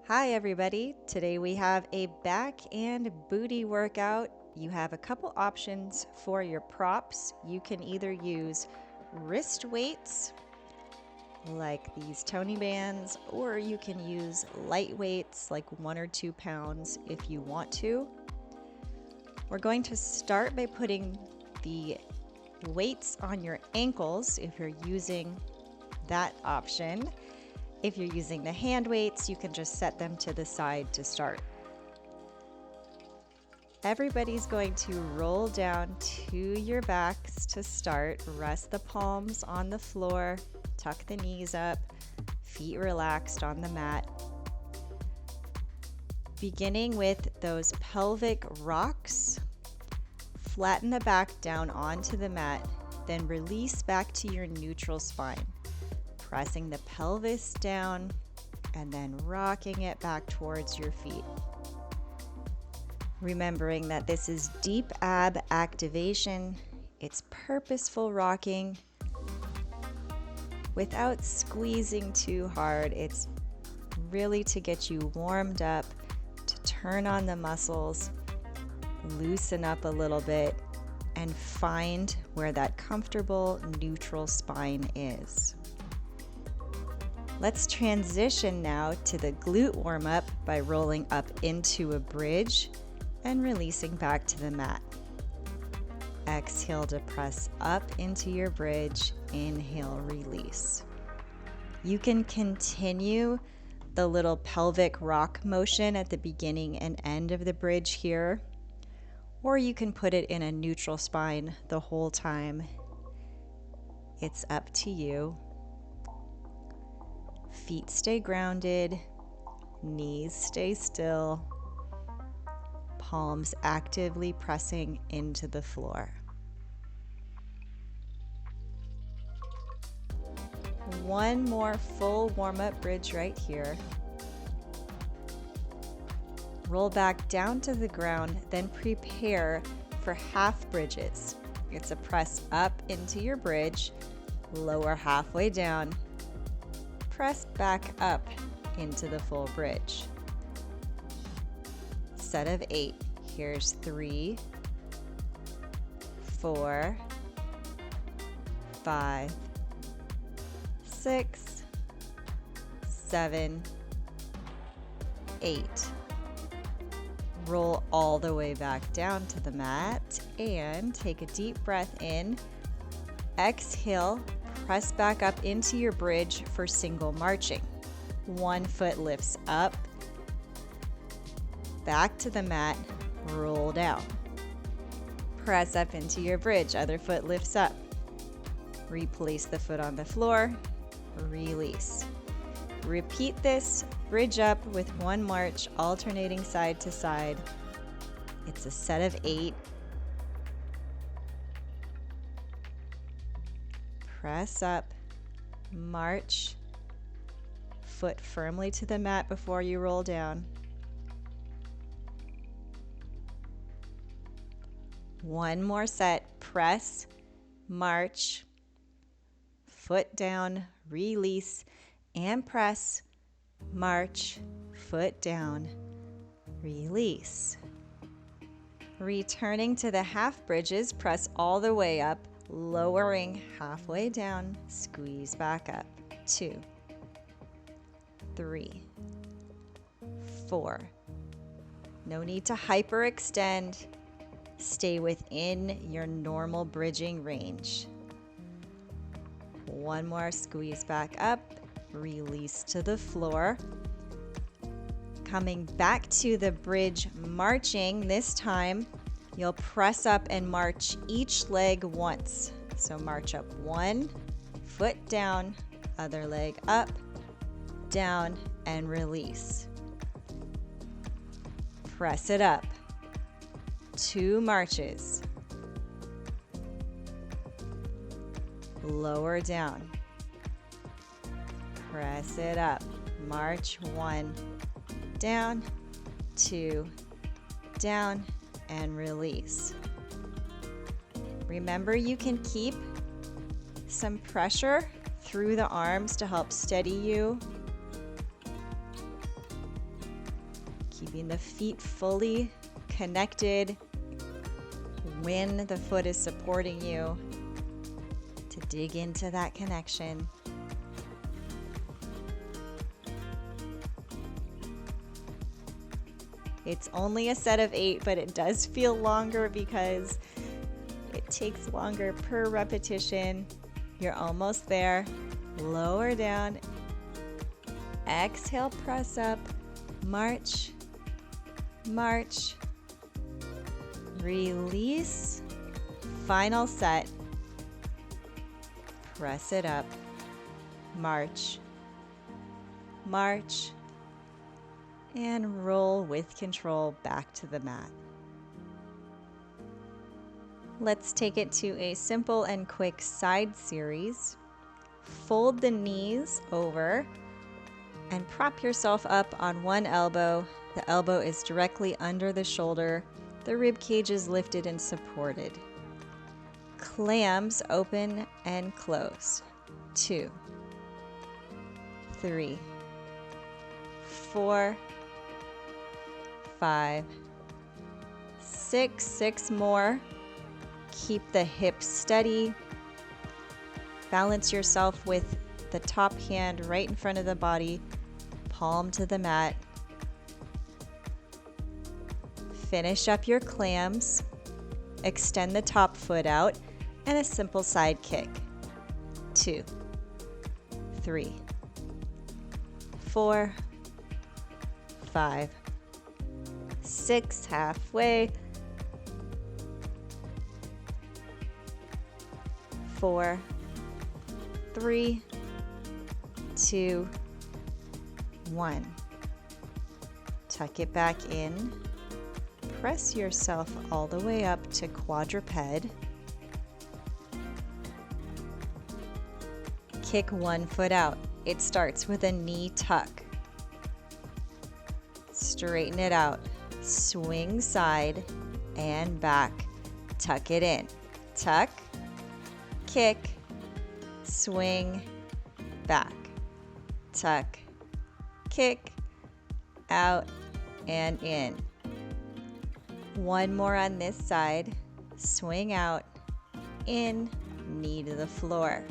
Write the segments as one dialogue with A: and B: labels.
A: Hi everybody, today we have a back and booty workout. You have a couple options for your props. You can either use wrist weights like these Tony bands, or you can use light weights like 1 or 2 pounds if you want to. We're going to start by putting the weights on your ankles if you're using that option. If you're using the hand weights, you can just set them to the side to start. Everybody's going to roll down to your backs to start. Rest the palms on the floor, tuck the knees up, feet relaxed on the mat. Beginning with those pelvic rocks, flatten the back down onto the mat, then release back to your neutral spine. Pressing the pelvis down and then rocking it back towards your feet. Remembering that this is deep ab activation, it's purposeful rocking without squeezing too hard. It's really to get you warmed up, to turn on the muscles, loosen up a little bit, and find where that comfortable neutral spine is. Let's transition now to the glute warm-up by rolling up into a bridge and releasing back to the mat. Exhale to press up into your bridge. Inhale, release. You can continue the little pelvic rock motion at the beginning and end of the bridge here, or you can put it in a neutral spine the whole time. It's up to you. Feet stay grounded, knees stay still, palms actively pressing into the floor. One more full warm-up bridge right here. Roll back down to the ground, then prepare for half bridges. It's a press up into your bridge, lower halfway down, press back up into the full bridge. Set of 8. Here's 3, 4, 5, 6, 7, 8. Roll all the way back down to the mat and take a deep breath in. Exhale. Press back up into your bridge for single marching. One foot lifts up, back to the mat, roll down. Press up into your bridge, other foot lifts up. Replace the foot on the floor, release. Repeat this bridge up with one march, alternating side to side. It's a set of 8. Press up, march, foot firmly to the mat before you roll down. One more set, press, march, foot down, release, and press, march, foot down, release. Returning to the half bridges, press all the way up, lowering halfway down, squeeze back up. 2, 3, 4. No need to hyperextend. Stay within your normal bridging range. One more, squeeze back up, release to the floor. Coming back to the bridge marching, this time you'll press up and march each leg once. So march up one, foot down, other leg up, down, and release. Press it up. 2 marches. Lower down. Press it up. March 1, down, 2, down, and release. Remember, you can keep some pressure through the arms to help steady you. keeping the feet fully connected when the foot is supporting you to dig into that connection. It's only a set of 8, but it does feel longer because it takes longer per repetition. You're almost there. Lower down. Exhale, press up. March. March. Release. Final set. Press it up. March. March. And roll with control back to the mat. Let's take it to a simple and quick side series. Fold the knees over and prop yourself up on one elbow. The elbow is directly under the shoulder. The rib cage is lifted and supported. Clams open and close. 2, 3, 4, 5, 6. 6 more. Keep the hips steady. Balance yourself with the top hand right in front of the body, palm to the mat. Finish up your clams. Extend the top foot out and a simple side kick. 2, 3, 4, 5, 6, halfway. 4, 3, 2, 1. Tuck it back in. Press yourself all the way up to quadruped. Kick one foot out. It starts with a knee tuck. Straighten it out. Swing side and back. Tuck it in. Tuck, kick, swing, back. Tuck, kick, out and in. One more on this side. Swing out, in, knee to the floor.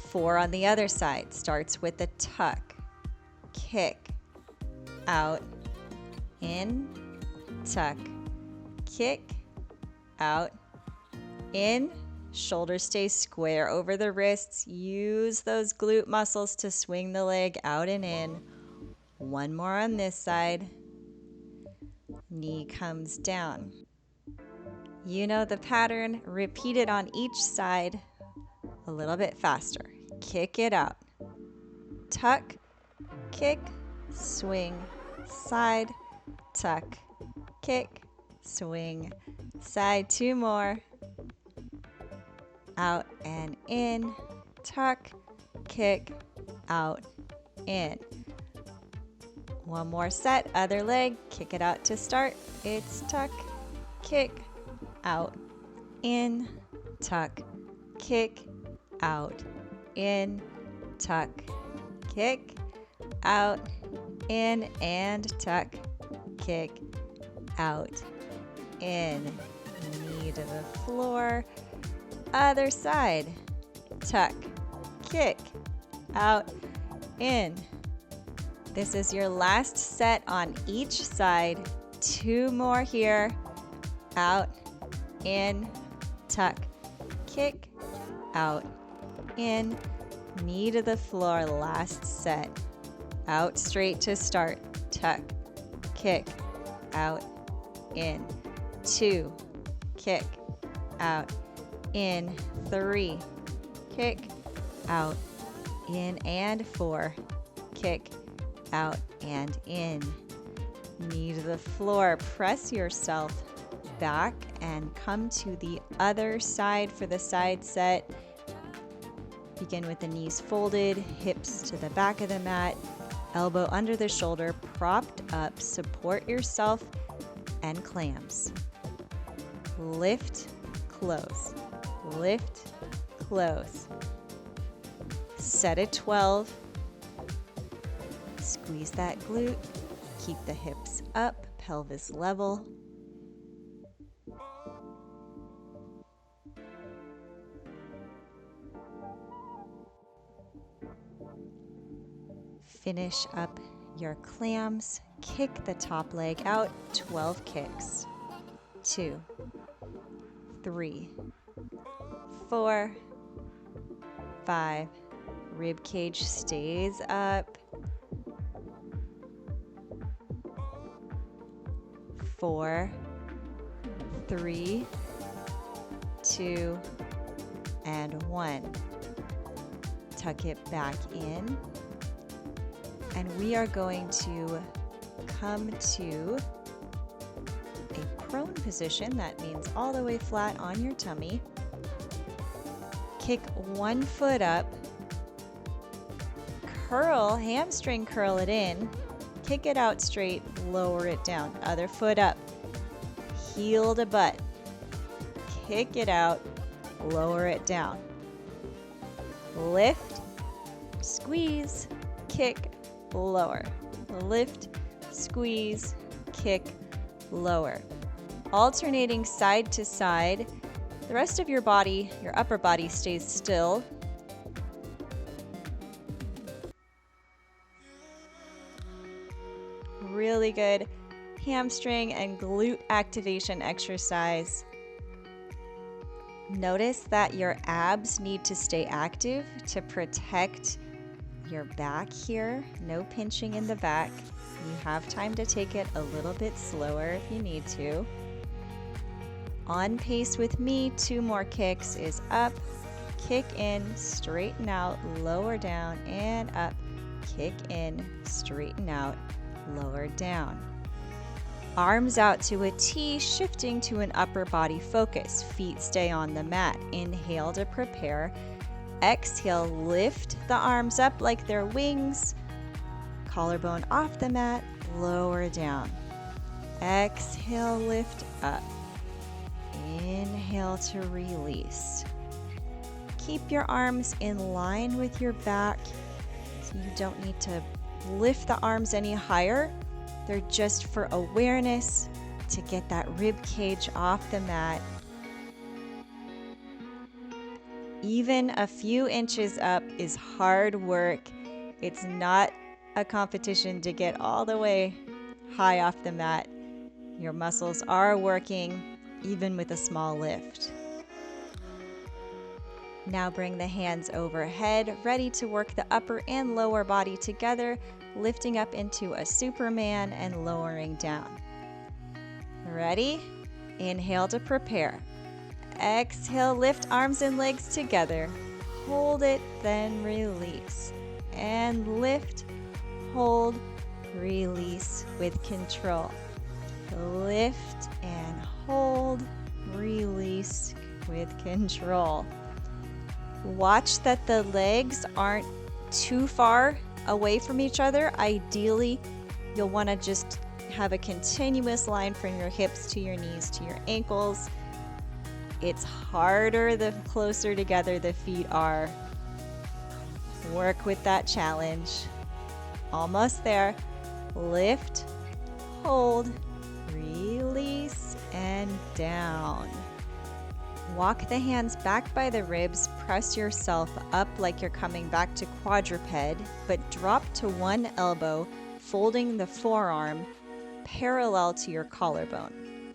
A: 4 on the other side. Starts with a tuck, kick, out, in, tuck, kick, out, in. Shoulders stay square over the wrists. Use those glute muscles to swing the leg out and in. One more on this side. Knee comes down. You know the pattern. Repeat it on each side a little bit faster. Kick it out. Tuck, kick, swing, side, tuck, kick, swing, side. 2 more. Out and in, tuck, kick, out, in. One more set, other leg, kick it out to start. It's tuck, kick, out, in, tuck, kick, out, in, tuck, kick, out, in, and tuck, kick, out, in. Knee to the floor. Other side. Tuck, kick, out, in. This is your last set on each side. 2 more here. Out, in, tuck, kick, out, in. Knee to the floor. Last set. Out straight to start. Tuck, kick, out, in. 2, kick, out, in. 3, kick, out, in, and 4, kick, out, and in. Knee to the floor. Press yourself back and come to the other side for the side set. Begin with the knees folded, hips to the back of the mat, elbow under the shoulder, propped up. Support yourself and clams. Lift, close. Lift, close. Set at 12. Squeeze that glute. Keep the hips up, pelvis level. Finish up your clams. Kick the top leg out, 12 kicks. 2, 3, 4, 5. Rib cage stays up. 4, 3, 2, and 1. Tuck it back in. And we are going to come to a prone position. That means all the way flat on your tummy. Kick one foot up. Curl, hamstring curl it in. Kick it out straight, lower it down. Other foot up. Heel to butt. Kick it out, lower it down. Lift, squeeze, kick, lower. Lift, squeeze, kick, lower. Alternating side to side. The rest of your body, your upper body, stays still. Really good hamstring and glute activation exercise. Notice that your abs need to stay active to protect your back here. No pinching in the back. You have time to take it a little bit slower if you need to. On pace with me, 2 more kicks is up, kick in, straighten out, lower down, and up. Kick in, straighten out, lower down. Arms out to a T, shifting to an upper body focus. Feet stay on the mat. Inhale to prepare. Exhale, lift the arms up like they're wings. Collarbone off the mat, lower down. Exhale, lift up. Inhale to release. Keep your arms in line with your back, so you don't need to lift the arms any higher. They're just for awareness, to get that rib cage off the mat. Even a few inches up is hard work. It's not a competition to get all the way high off the mat. Your muscles are working even with a small lift. Now bring the hands overhead, ready to work the upper and lower body together, lifting up into a Superman and lowering down. Ready? Inhale to prepare. Exhale, lift arms and legs together. Hold it, then release. And lift, hold, release with control. Lift and hold, release with control. Watch that the legs aren't too far away from each other. Ideally, you'll want to just have a continuous line from your hips to your knees to your ankles. It's harder the closer together the feet are. Work with that challenge. Almost there. Lift, hold, release, and down. Walk the hands back by the ribs, press yourself up like you're coming back to quadruped, but drop to one elbow, folding the forearm parallel to your collarbone.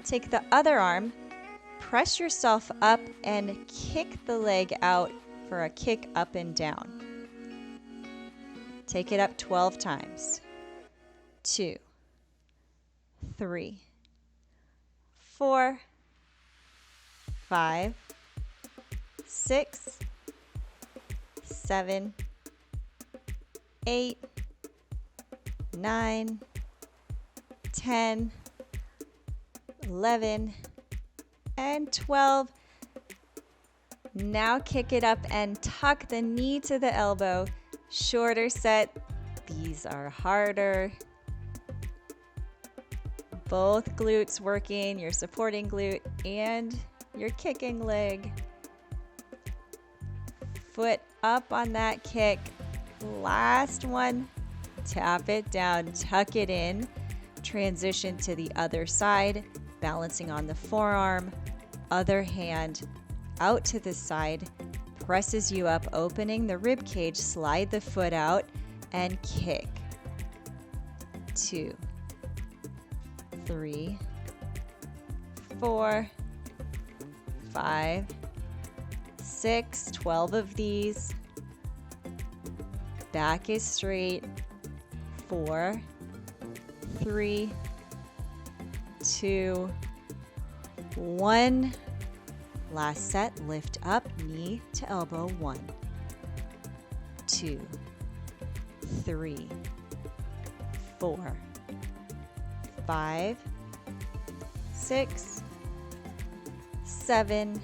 A: Take the other arm, press yourself up, and kick the leg out for a kick up and down. Take it up 12 times. 2, 3, 4, 5, 6, 7, 8, 9, 10, 11, and 12. Now kick it up and tuck the knee to the elbow. Shorter set. These are harder. Both glutes working, your supporting glute and your kicking leg. Foot up on that kick. Last one. Tap it down, tuck it in, transition to the other side, balancing on the forearm, other hand out to the side, presses you up, opening the rib cage, slide the foot out and kick. 2, 3, 4, 5, 6, 12 of these. Back is straight. 4, 3, 2, 1. Last set, lift up, knee to elbow. 1, 2, 3, 4, 5, 6, 7,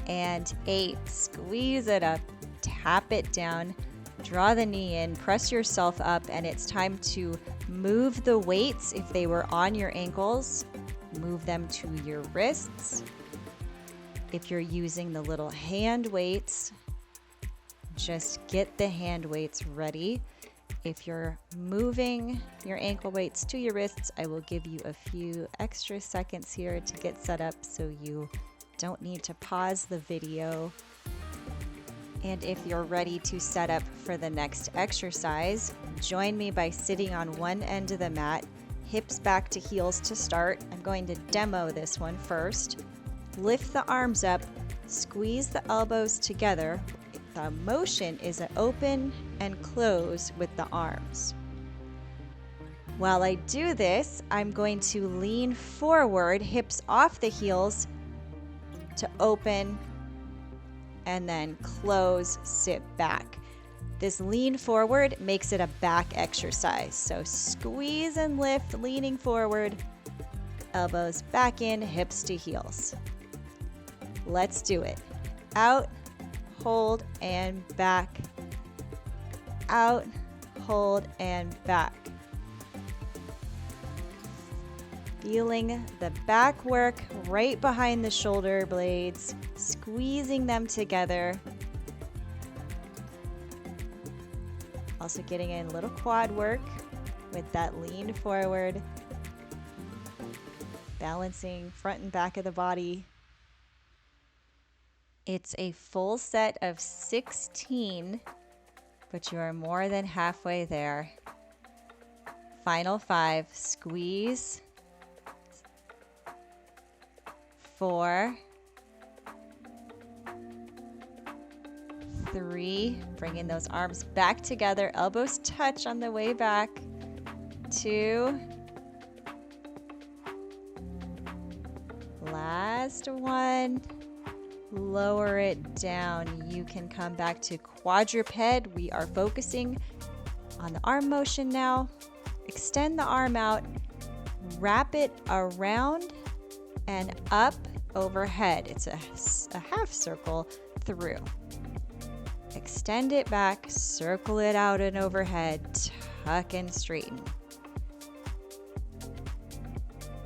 A: and 8. Squeeze it up, tap it down, draw the knee in, press yourself up, and it's time to move the weights. If they were on your ankles, move them to your wrists. If you're using the little hand weights, just get the hand weights ready. If you're moving your ankle weights to your wrists, I will give you a few extra seconds here to get set up so you don't need to pause the video. And if you're ready to set up for the next exercise, join me by sitting on one end of the mat, hips back to heels to start. I'm going to demo this one first. Lift the arms up, squeeze the elbows together. The motion is an open and close with the arms. While I do this, I'm going to lean forward, hips off the heels to open and then close, sit back. This lean forward makes it a back exercise. So squeeze and lift, leaning forward, elbows back in, hips to heels. Let's do it. Out, hold, and back. Out, hold, and back. Feeling the back work right behind the shoulder blades, squeezing them together. Also getting in a little quad work with that lean forward, balancing front and back of the body. It's a full set of 16, but you are more than halfway there. Final 5, squeeze. 4, 3, bringing those arms back together, elbows touch on the way back. 2, last one. Lower it down. You can come back to quadruped. We are focusing on the arm motion now. Extend the arm out, wrap it around and up overhead. It's a half circle through. Extend it back, circle it out and overhead, tuck and straighten.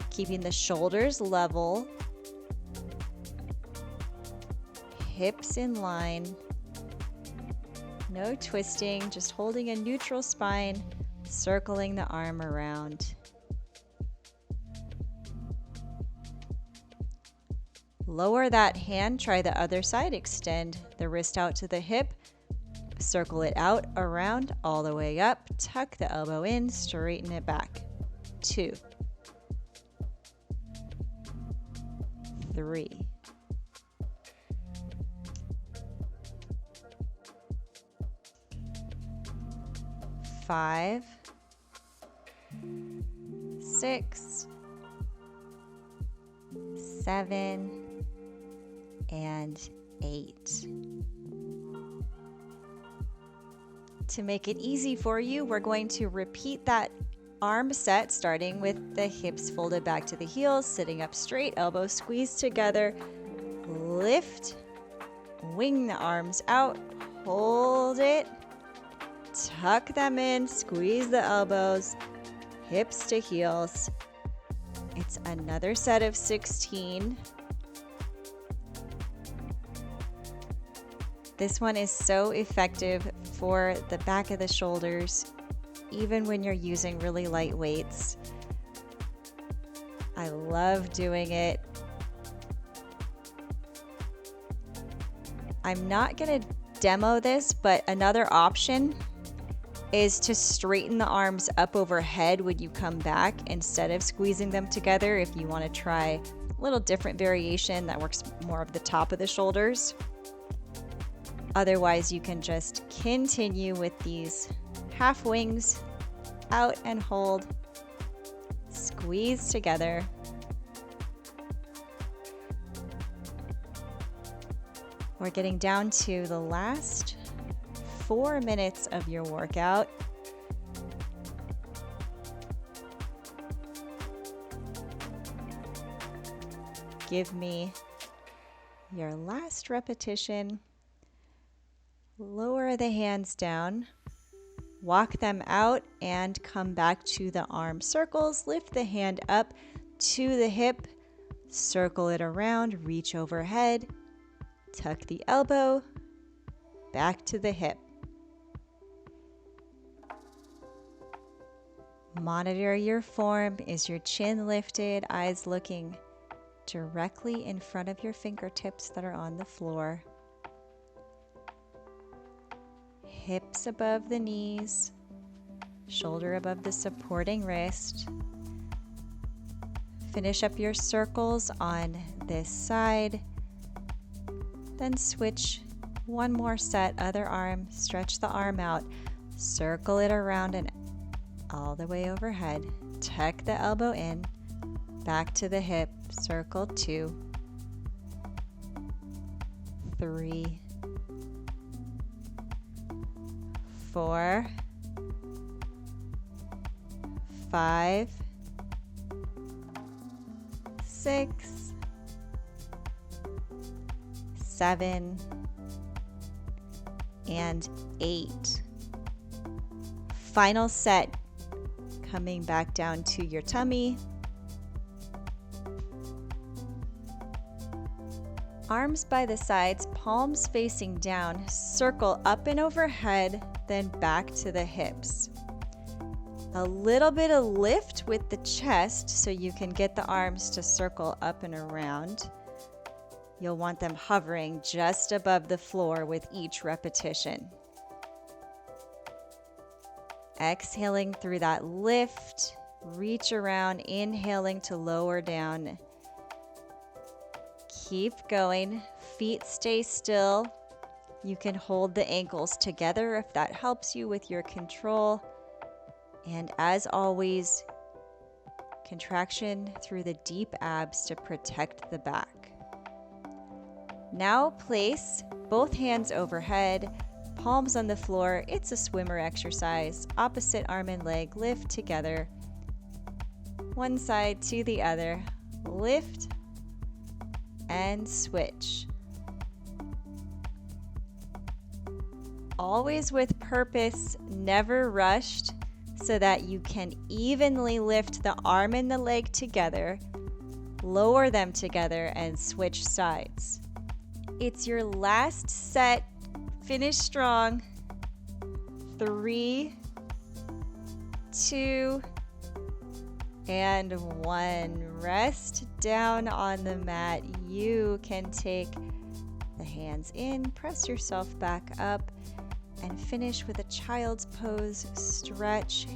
A: Keeping the shoulders level, hips in line, no twisting, just holding a neutral spine, circling the arm around. Lower that hand, try the other side, extend the wrist out to the hip, circle it out, around, all the way up, tuck the elbow in, straighten it back. 2, 3, 5, 6, 7, and 8. To make it easy for you, we're going to repeat that arm set, starting with the hips folded back to the heels, sitting up straight, elbows squeezed together, lift, wing the arms out, hold it, tuck them in, squeeze the elbows, hips to heels. It's another set of 16. This one is so effective for the back of the shoulders. even when you're using really light weights. I love doing it. I'm not going to demo this, but another option is to straighten the arms up overhead when you come back instead of squeezing them together if you want to try a little different variation that works more of the top of the shoulders. Otherwise, you can just continue with these half wings, out and hold, squeeze together. We're getting down to the last 4 minutes of your workout. Give me your last repetition. Lower the hands down, walk them out and come back to the arm circles. Lift the hand up to the hip, circle it around, reach overhead, tuck the elbow, back to the hip. Monitor your form. Is your chin lifted, eyes looking directly in front of your fingertips that are on the floor? Hips above the knees, shoulder above the supporting wrist. Finish up your circles on this side. Then switch one more set, other arm, stretch the arm out, circle it around and all the way overhead. Tuck the elbow in, back to the hip, circle 2, 3, 4, 5, 6, 7, and 8. Final set. Coming back down to your tummy. Arms by the sides, palms facing down, circle up and overhead, then back to the hips. A little bit of lift with the chest so you can get the arms to circle up and around. You'll want them hovering just above the floor with each repetition. Exhaling through that lift, reach around, inhaling to lower down. Keep going, feet stay still. You can hold the ankles together if that helps you with your control. And as always, contraction through the deep abs to protect the back. Now place both hands overhead, palms on the floor. It's a swimmer exercise. Opposite arm and leg lift together. One side to the other. Lift and switch. Always with purpose, never rushed, so that you can evenly lift the arm and the leg together, lower them together, and switch sides. It's your last set. Finish strong. 3, 2, and 1. Rest down on the mat. You can take the hands in, press yourself back up, and finish with a child's pose. Stretch,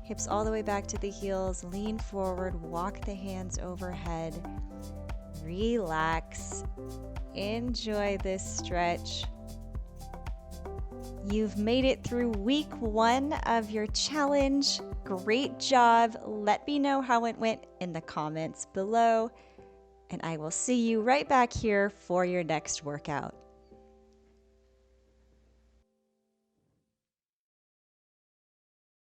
A: hips all the way back to the heels. Lean forward, walk the hands overhead. Relax. Enjoy this stretch. You've made it through week 1 of your challenge. Great job. Let me know how it went in the comments below, and I will see you right back here for your next workout.